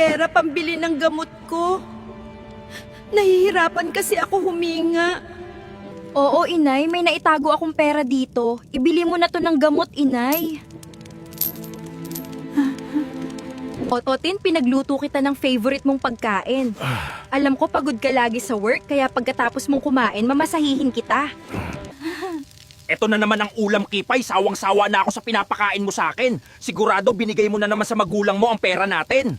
pera pambili ng gamot ko. Nahihirapan kasi ako huminga. Oo, inay, may naitago akong pera dito. Ibili mo na to ng gamot, inay. Otin, pinagluto kita ng favorite mong pagkain. Alam ko pagod ka lagi sa work, kaya pagkatapos mong kumain, mamasahihin kita. Eto na naman ang ulam, Kipay. Sawang-sawa na ako sa pinapakain mo sa akin. Sigurado binigay mo na naman sa magulang mo ang pera natin.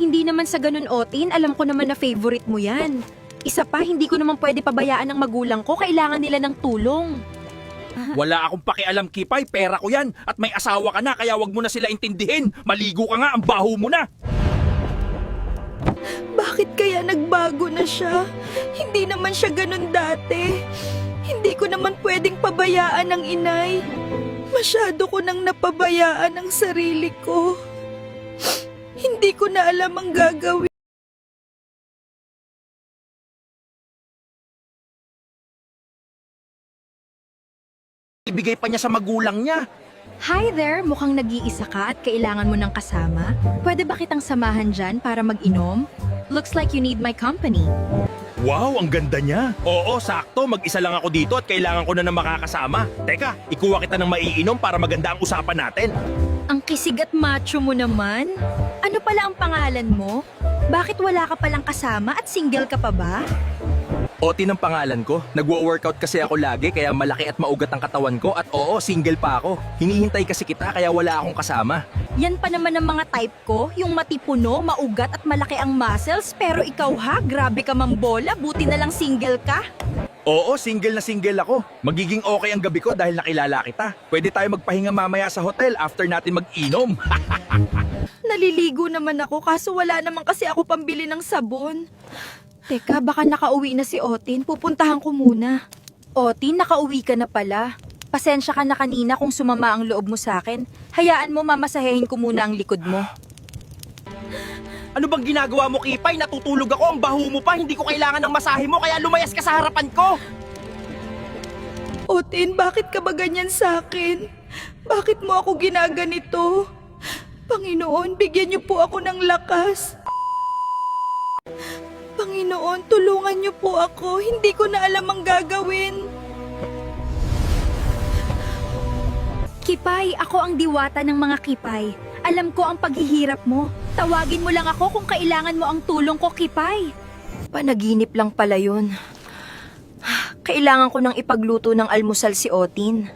Hindi naman sa ganun, Otin. Alam ko naman na favorite mo yan. Isa pa, hindi ko naman pwede pabayaan ng magulang ko. Kailangan nila ng tulong. Wala akong pakialam, Kipay. Pera ko yan. At may asawa ka na, kaya wag mo na sila intindihin. Maligo ka nga, ang baho mo na. Bakit kaya nagbago na siya? Hindi naman siya ganun dati. Hindi ko naman pwedeng pabayaan ng inay. Masyado ko nang napabayaan ang sarili ko. Hindi ko na alam ang gagawin. Ibigay pa niya sa magulang niya. Hi there, mukhang nag-iisa ka at kailangan mo ng kasama. Pwede ba kitang samahan dyan para mag-inom? Looks like you need my company. Wow, ang ganda niya. Oo, sakto. Mag-isa lang ako dito at kailangan ko na makakasama. Teka, ikuha kita ng maiinom para maganda ang usapan natin. Ang kisig at macho mo naman. Ano pala ang pangalan mo? Bakit wala ka palang kasama at single ka pa ba? Otin ang pangalan ko. Nagwo-workout kasi ako lagi kaya malaki at maugat ang katawan ko at oo, single pa ako. Hinihintay kasi kita kaya wala akong kasama. Yan pa naman ang mga type ko, yung matipuno, maugat at malaki ang muscles. Pero ikaw ha, grabe ka mambola, buti na lang single ka. Oo, single na single ako. Magiging okay ang gabi ko dahil nakilala kita. Pwede tayo magpahinga mamaya sa hotel after natin mag-inom. Naliligo naman ako kaso wala naman kasi ako pambili ng sabon. Teka, baka nakauwi na si Otin. Pupuntahan ko muna. Otin, nakauwi ka na pala. Pasensya ka na kanina kung sumama ang loob mo sa akin. Hayaan mo, mamasahehin ko muna ang likod mo. Ano bang ginagawa mo, Kipay? Natutulog ako, ang baho mo pa. Hindi ko kailangan ng masahe mo kaya lumayas ka sa harapan ko. Otin, bakit ka ba ganyan sa akin? Bakit mo ako ginaganito? Panginoon, bigyan niyo po ako ng lakas. Panginoon, tulungan niyo po ako. Hindi ko na alam ang gagawin. Kipay, ako ang diwata ng mga Kipay. Alam ko ang paghihirap mo. Tawagin mo lang ako kung kailangan mo ang tulong ko, Kipay. Panaginip lang pala yun. Kailangan ko nang ipagluto ng almusal si Otin.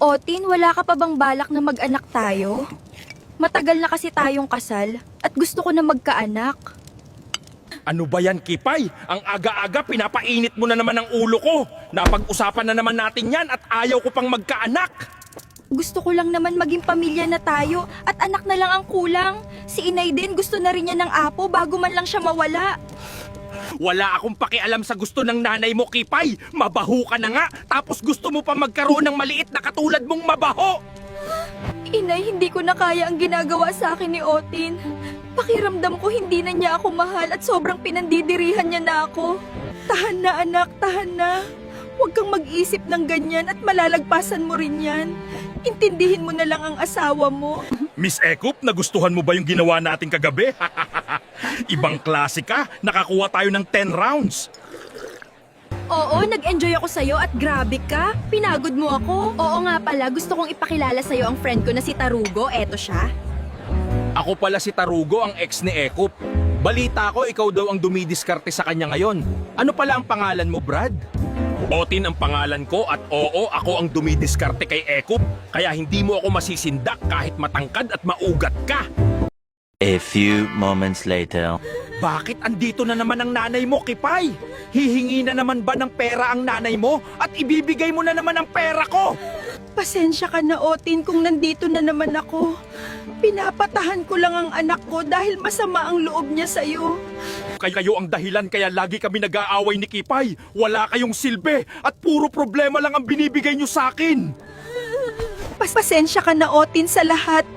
Otin, wala ka pa bang balak na mag-anak tayo? Matagal na kasi tayong kasal at gusto ko na magkaanak. Ano ba yan, Kipay? Ang aga-aga, pinapainit mo na naman ang ulo ko. Napag-usapan na naman natin yan at ayaw ko pang magkaanak. Gusto ko lang naman maging pamilya na tayo at anak na lang ang kulang. Si Inay din gusto na rin niya ng apo bago man lang siya mawala. Wala akong pakialam sa gusto ng nanay mo, Kipay. Mabaho ka na nga, tapos gusto mo pa magkaroon ng maliit na katulad mong mabaho. Inay, hindi ko na kaya ang ginagawa sa akin ni Otin. Pakiramdam ko hindi na niya ako mahal at sobrang pinandidirihan niya na ako. Tahan na anak, tahan na. Huwag kang mag-isip ng ganyan at malalagpasan mo rin yan. Intindihin mo na lang ang asawa mo. Miss Ekup, nagustuhan mo ba yung ginawa natin kagabi? Ibang klase ka, nakakuha tayo ng 10 rounds. Oo, nag-enjoy ako sa'yo at grabe ka. Pinagod mo ako. Oo nga pala, gusto kong ipakilala sa'yo ang friend ko na si Tarugo. Eto siya. Ako pala si Tarugo, ang ex ni Ekup. Balita ko, ikaw daw ang dumidiskarte sa kanya ngayon. Ano pala ang pangalan mo, Brad? Otin ang pangalan ko at oo, ako ang dumidiskarte kay Ekup. Kaya hindi mo ako masisindak kahit matangkad at maugat ka. A few moments later. Bakit andito na naman ang nanay mo, Kipay? Hihingi na naman ba ng pera ang nanay mo at ibibigay mo na naman ang pera ko? Pasensya ka na, Otin, kung nandito na naman ako. Pinapatahan ko lang ang anak ko dahil masama ang loob niya sa'yo. Kayo ang dahilan kaya lagi kami nag-aaway ni Kipay. Wala kayong silbi at puro problema lang ang binibigay niyo sa akin. Pasensya ka na, Otin, sa lahat.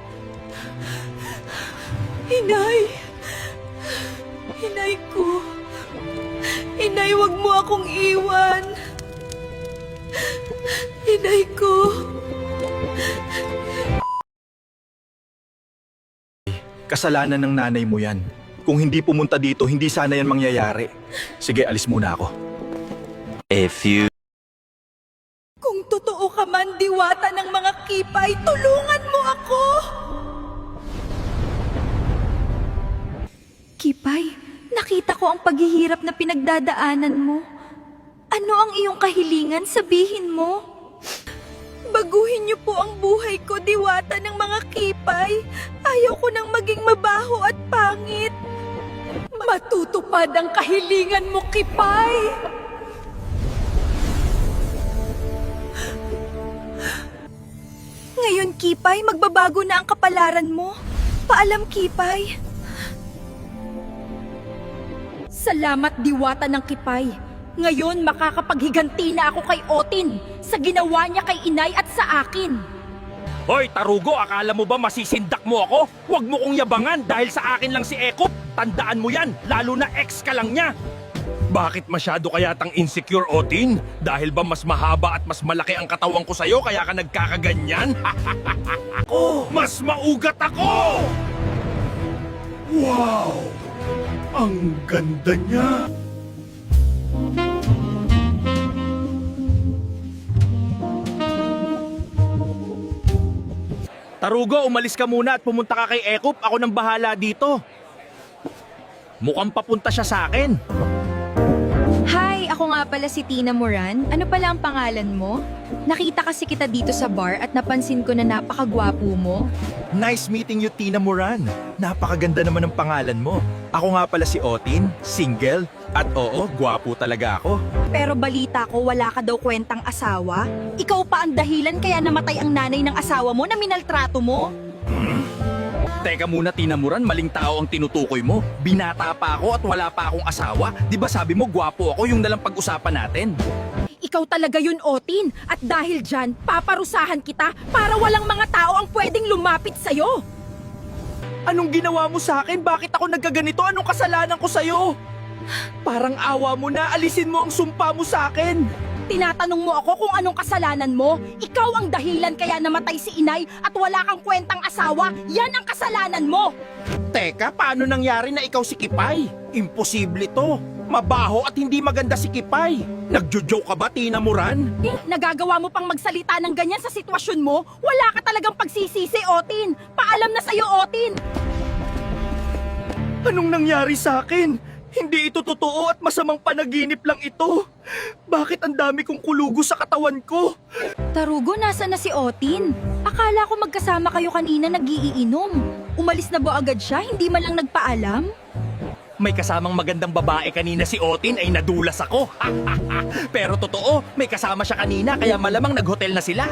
Inay! Inay ko! Inay, wag mo akong iwan! Inay ko! Kasalanan ng nanay mo yan. Kung hindi pumunta dito, hindi sana yan mangyayari. Sige, alis muna ako. A few Kung totoo ka man, diwata ng mga kipay, tulungan mo ako! Kipay, nakita ko ang paghihirap na pinagdadaanan mo. Ano ang iyong kahilingan? Sabihin mo. Baguhin niyo po ang buhay ko, diwata ng mga kipay. Ayaw ko nang maging mabaho at pangit. Matutupad ang kahilingan mo, kipay! Ngayon, kipay, magbabago na ang kapalaran mo. Paalam, kipay. Salamat, diwata ng Kipay. Ngayon, makakapaghiganti na ako kay Otin sa ginawa niya kay inay at sa akin. Hoy, Tarugo, akala mo ba masisindak mo ako? Huwag mo kong yabangan dahil sa akin lang si Ekop. Tandaan mo yan, lalo na ex ka lang niya. Bakit masyado kayatang insecure, Otin? Dahil ba mas mahaba at mas malaki ang katawan ko sa'yo kaya ka nagkakaganyan? Oh, mas maugat ako! Wow! Ang ganda niya! Tarugo, umalis ka muna at pumunta ka kay Ekop. Ako nang bahala dito. Mukhang papunta siya sa akin. Hi, ako nga pala si Tina Moran. Ano pala ang pangalan mo? Nakita kasi kita dito sa bar at napansin ko na napakagwapo mo. Nice meeting you, Tina Moran. Napakaganda naman ng pangalan mo. Ako nga pala si Otin, single, at oo, gwapo talaga ako. Pero balita ko wala ka daw kwentang asawa. Ikaw pa ang dahilan kaya namatay ang nanay ng asawa mo na minaltrato mo. Teka muna, Tina Moran, maling tao ang tinutukoy mo. Binata pa ako at wala pa akong asawa. Di ba sabi mo gwapo ako, yung nalang pag-usapan natin? Ikaw talaga yun, Otin. At dahil dyan, paparusahan kita para walang mga tao ang pwedeng lumapit sa'yo. Anong ginawa mo sa akin? Bakit ako nagkaganito? Anong kasalanan ko sa'yo? Parang awa mo na, alisin mo ang sumpa mo sa akin. Tinatanong mo ako kung anong kasalanan mo? Ikaw ang dahilan kaya namatay si inay at wala kang kwentang asawa. Yan ang kasalanan mo. Teka, paano nangyari na ikaw si Kipay? Imposible to. Mabaho at hindi maganda si Kipay. Nagjo-joke ka ba, Tina Moran? Nagagawa mo pang magsalita ng ganyan sa sitwasyon mo? Wala ka talagang pagsisisi, Otin. Paalam na sa'yo, Otin. Anong nangyari sa akin? Hindi ito totoo at masamang panaginip lang ito. Bakit ang dami kong kulugo sa katawan ko? Tarugo, nasa na si Otin? Akala ko magkasama kayo kanina nagiiinom. Umalis na ba agad siya? Hindi man lang nagpaalam? May kasamang magandang babae kanina si Otin ay nadulas ako. Pero totoo, may kasama siya kanina kaya malamang naghotel na sila.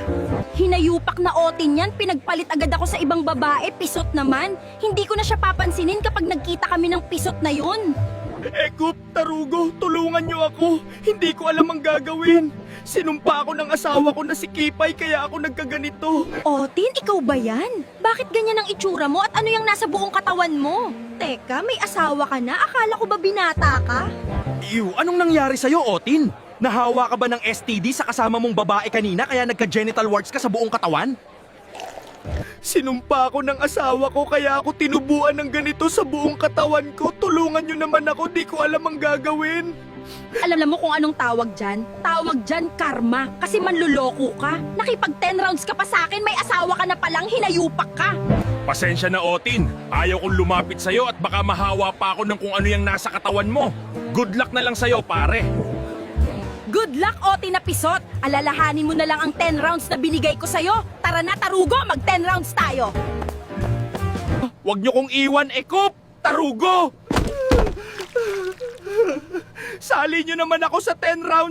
Hinayupak na Otin yan, pinagpalit agad ako sa ibang babae, pisot naman. Hindi ko na siya papansinin kapag nagkita kami ng pisot na yun. Ekop, Tarugo, tulungan niyo ako. Hindi ko alam ang gagawin. Sinumpa ako ng asawa ko na si Kipay kaya ako nagkaganito. Otin, ikaw ba yan? Bakit ganyan ang itsura mo at ano yung nasa buong katawan mo? Teka, may asawa ka na? Akala ko ba binata ka? Ew, anong nangyari sa'yo, Otin? Nahawa ka ba ng STD sa kasama mong babae kanina kaya nagka-genital warts ka sa buong katawan? Sinumpa ako ng asawa ko kaya ako tinubuan ng ganito sa buong katawan ko. Tulungan niyo naman ako, di ko alam ang gagawin. Alam mo kung anong tawag dyan? Tawag dyan karma, kasi manluloko ka. Nakipag 10 rounds ka pa sa akin, may asawa ka na palang, hinayupak ka. Pasensya na, Otin. Ayaw kong lumapit sa'yo at baka mahawa pa ako ng kung ano yung nasa katawan mo. Good luck na lang sa'yo, pare. Good luck, Otin na pisot! Alalahanin mo na lang ang 10 rounds na binigay ko sa'yo. Tara na, Tarugo, mag 10 rounds tayo. Huwag niyo kong iwan, Ekop! Tarugo! Sali niyo naman ako sa 10 rounds.